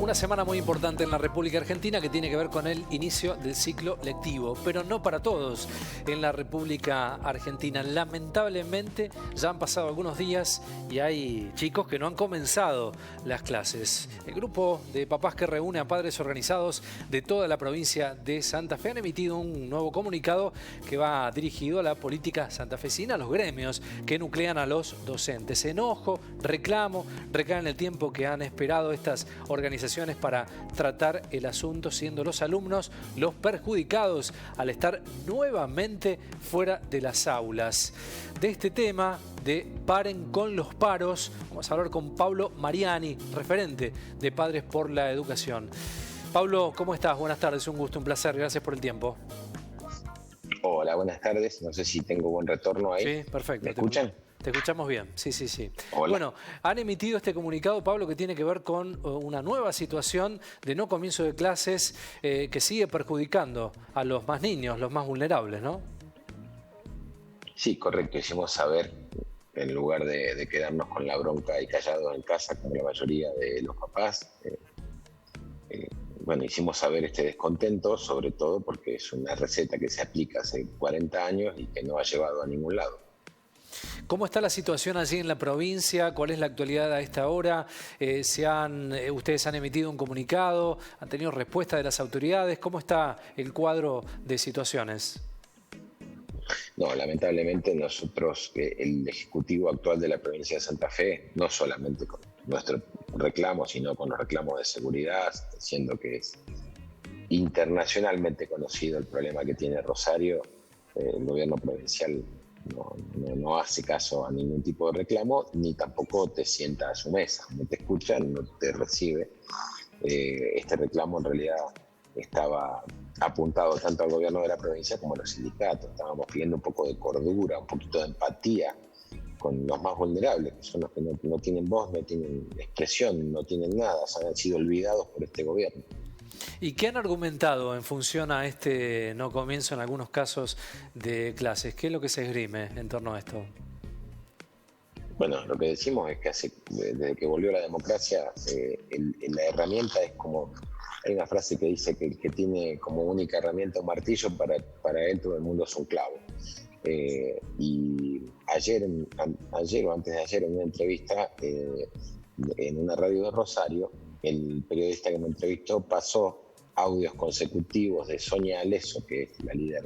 Una semana muy importante en la República Argentina que tiene que ver con el inicio del ciclo lectivo, pero no para todos en la República Argentina. Lamentablemente ya han pasado algunos días y hay chicos que no han comenzado las clases. El grupo de papás que reúne a padres organizados de toda la provincia de Santa Fe han emitido un nuevo comunicado que va dirigido a la política santafesina, a los gremios que nuclean a los docentes. Enojo, reclamo, recaen el tiempo que han esperado estas organizaciones para tratar el asunto, siendo los alumnos los perjudicados al estar nuevamente fuera de las aulas. De este tema, de Paren con los paros, vamos a hablar con Pablo Mariani, referente de Padres por la Educación. Pablo, ¿cómo estás? Buenas tardes, un gusto, un placer, gracias por el tiempo. Hola, buenas tardes, no sé si tengo buen retorno ahí. Sí, perfecto. ¿Me escuchan? Te escuchamos bien, sí. Hola. Bueno, han emitido este comunicado, Pablo, que tiene que ver con una nueva situación de no comienzo de clases que sigue perjudicando a los más niños, los más vulnerables, ¿no? Sí, correcto, hicimos saber, en lugar de quedarnos con la bronca y callados en casa, como la mayoría de los papás, bueno, hicimos saber este descontento, sobre todo porque es una receta que se aplica hace 40 años y que no ha llevado a ningún lado. ¿Cómo está la situación allí en la provincia? ¿Cuál es la actualidad a esta hora? Ustedes han emitido un comunicado, han tenido respuesta de las autoridades. ¿Cómo está el cuadro de situaciones? No, lamentablemente nosotros, el Ejecutivo actual de la provincia de Santa Fe, no solamente con nuestro reclamo, sino con los reclamos de seguridad, siendo que es internacionalmente conocido el problema que tiene Rosario, el gobierno provincial no hace caso a ningún tipo de reclamo, ni tampoco te sienta a su mesa, no te escucha, no te recibe. Este reclamo en realidad estaba apuntado tanto al gobierno de la provincia como a los sindicatos. Estábamos pidiendo un poco de cordura, un poquito de empatía con los más vulnerables, que son los que no tienen voz, no tienen expresión, no tienen nada, han sido olvidados por este gobierno. ¿Y qué han argumentado en función a este no comienzo en algunos casos de clases? ¿Qué es lo que se esgrime en torno a esto? Bueno, lo que decimos es que desde que volvió la democracia, la herramienta es como... Hay una frase que dice que el que tiene como única herramienta un martillo, para él todo el mundo es un clavo. Y ayer o antes de ayer, en una entrevista en una radio de Rosario, el periodista que me entrevistó pasó audios consecutivos de Sonia Aleso, que es la líder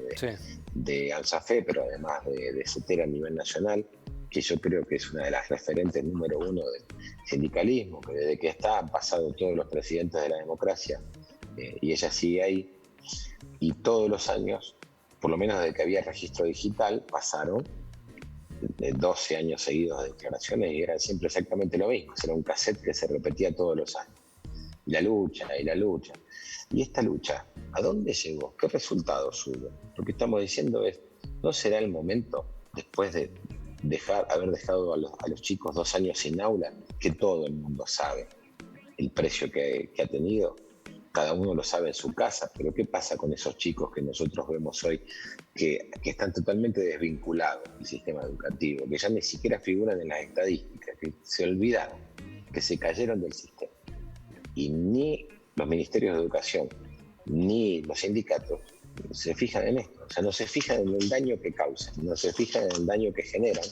de ANSAFE, pero además de CETERA a nivel nacional, que yo creo que es una de las referentes número uno del sindicalismo, que desde que han pasado todos los presidentes de la democracia, y ella sigue ahí, y todos los años, por lo menos desde que había registro digital, pasaron 12 años seguidos de declaraciones y era siempre exactamente lo mismo, era un cassette que se repetía todos los años. Y la lucha. Y esta lucha, ¿a dónde llegó? ¿Qué resultados hubo? Lo que estamos diciendo es, ¿no será el momento, después de haber dejado a los chicos 2 años sin aula, que todo el mundo sabe el precio que ha tenido? Cada uno lo sabe en su casa, pero ¿qué pasa con esos chicos que nosotros vemos hoy que están totalmente desvinculados del sistema educativo, que ya ni siquiera figuran en las estadísticas, que se olvidaron, que se cayeron del sistema? Y ni los ministerios de educación, ni los sindicatos se fijan en esto, o sea, no se fijan en el daño que causan, no se fijan en el daño que generan,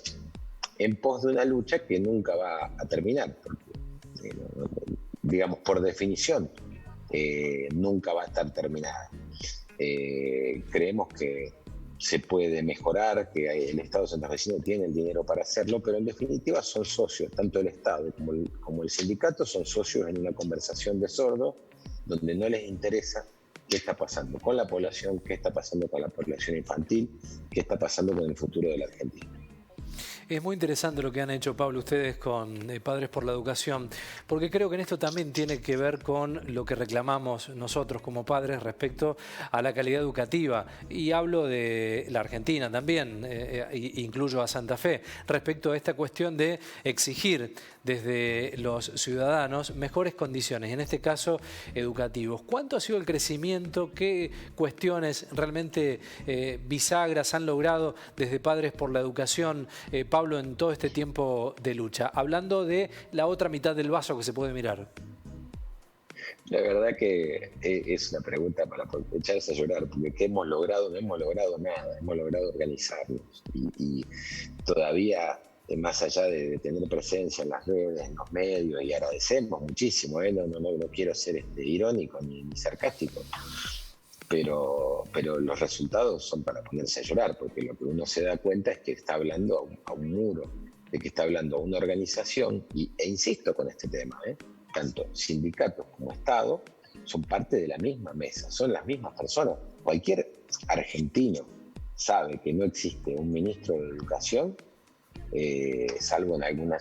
en pos de una lucha que nunca va a terminar, porque, digamos, por definición, nunca va a estar terminada. Creemos que se puede mejorar, que el Estado santafesino tiene el dinero para hacerlo, pero en definitiva son socios, tanto el Estado como el sindicato son socios en una conversación de sordos, donde no les interesa qué está pasando con la población, qué está pasando con la población infantil, qué está pasando con el futuro de la Argentina. Es muy interesante lo que han hecho, Pablo, ustedes con Padres por la Educación, porque creo que en esto también tiene que ver con lo que reclamamos nosotros como padres respecto a la calidad educativa. Y hablo de la Argentina también, incluyo a Santa Fe, respecto a esta cuestión de exigir desde los ciudadanos mejores condiciones, en este caso educativos. ¿Cuánto ha sido el crecimiento? ¿Qué cuestiones realmente bisagras han logrado desde Padres por la Educación, Pablo, en todo este tiempo de lucha? Hablando de la otra mitad del vaso que se puede mirar. La verdad que es una pregunta para echarse a llorar, porque ¿qué hemos logrado? No hemos logrado nada, hemos logrado organizarnos y todavía, más allá de tener presencia en las redes, en los medios, y agradecemos muchísimo, no quiero ser irónico ni sarcástico, pero los resultados son para ponerse a llorar, porque lo que uno se da cuenta es que está hablando a un muro, de que está hablando a una organización, e insisto con este tema, tanto sindicatos como Estado son parte de la misma mesa, son las mismas personas. Cualquier argentino sabe que no existe un ministro de Educación, salvo en alguna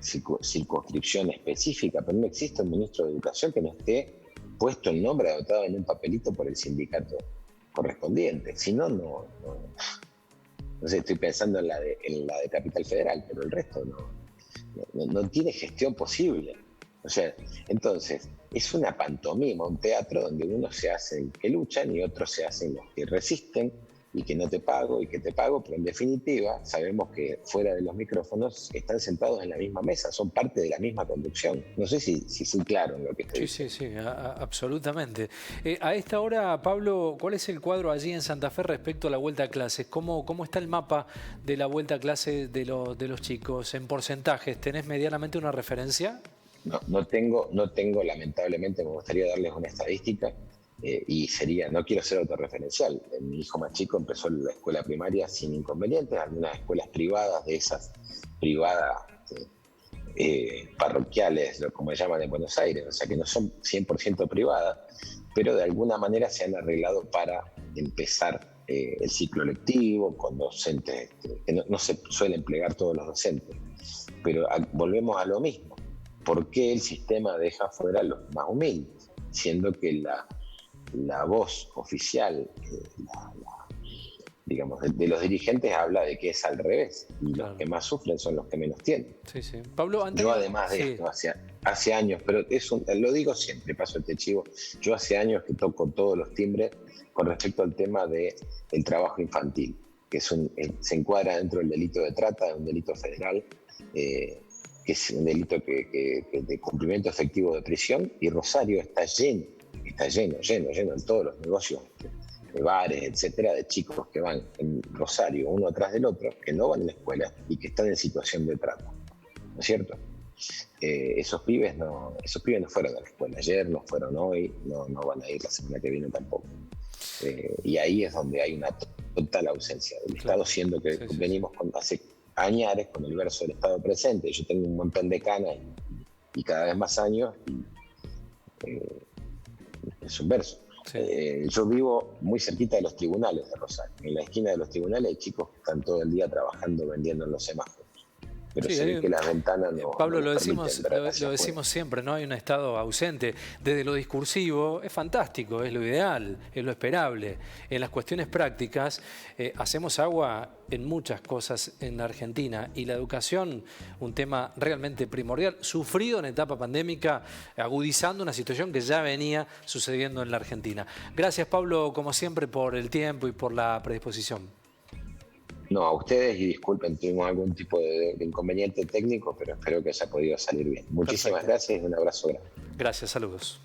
circunscripción específica, pero no existe un ministro de Educación que no esté puesto el nombre anotado en un papelito por el sindicato correspondiente. Si no, no sé, estoy pensando en la de Capital Federal, pero el resto no tiene gestión posible. O sea, entonces, es una pantomima, un teatro donde unos se hacen que luchan y otros se hacen los que resisten y que no te pago y que te pago, pero en definitiva sabemos que fuera de los micrófonos están sentados en la misma mesa, son parte de la misma conducción. No sé si soy claro en lo que estoy diciendo. Sí, absolutamente. A esta hora, Pablo, ¿cuál es el cuadro allí en Santa Fe respecto a la vuelta a clases? ¿Cómo está el mapa de la vuelta a clases de los chicos en porcentajes? ¿Tenés medianamente una referencia? No tengo, lamentablemente, me gustaría darles una estadística. Y no quiero ser autorreferencial. Mi hijo más chico empezó la escuela primaria sin inconvenientes, algunas escuelas privadas, de esas privadas parroquiales, como llaman en Buenos Aires, o sea que no son 100% privadas, pero de alguna manera se han arreglado para empezar el ciclo lectivo con docentes, que no se suelen plegar todos los docentes. Pero volvemos a lo mismo. ¿Por qué el sistema deja fuera a los más humildes? Siendo que la voz oficial, digamos, de los dirigentes habla de que es al revés, y claro, los que más sufren son los que menos tienen. Sí. Pablo, yo además de esto, hace años, pero lo digo siempre, paso este chivo, yo hace años que toco todos los timbres con respecto al tema del trabajo infantil, que se encuadra dentro del delito de trata, un delito federal, que es un delito de cumplimiento efectivo de prisión, y Rosario está lleno en todos los negocios, de bares, etcétera, de chicos que van en Rosario uno atrás del otro, que no van a la escuela y que están en situación de trata, ¿no es cierto? Esos pibes no fueron a la escuela ayer, no fueron hoy, no van a ir la semana que viene tampoco. Y ahí es donde hay una total ausencia del Estado, siendo que venimos hace años con el verso del Estado presente. Yo tengo un montón de canas y cada vez más años, es un verso. Yo vivo muy cerquita de los tribunales de Rosario. En la esquina de los tribunales hay chicos que están todo el día trabajando, vendiendo en los semáforos. Pero se ve que las ventanas no... Pablo, lo decimos siempre, ¿no? Hay un Estado ausente. Desde lo discursivo es fantástico, es lo ideal, es lo esperable. En las cuestiones prácticas hacemos agua en muchas cosas en la Argentina, y la educación, un tema realmente primordial, sufrido en etapa pandémica, agudizando una situación que ya venía sucediendo en la Argentina. Gracias, Pablo, como siempre, por el tiempo y por la predisposición. No, a ustedes, y disculpen, tuvimos algún tipo de inconveniente técnico, pero espero que haya podido salir bien. Muchísimas gracias y un abrazo grande. Gracias, saludos.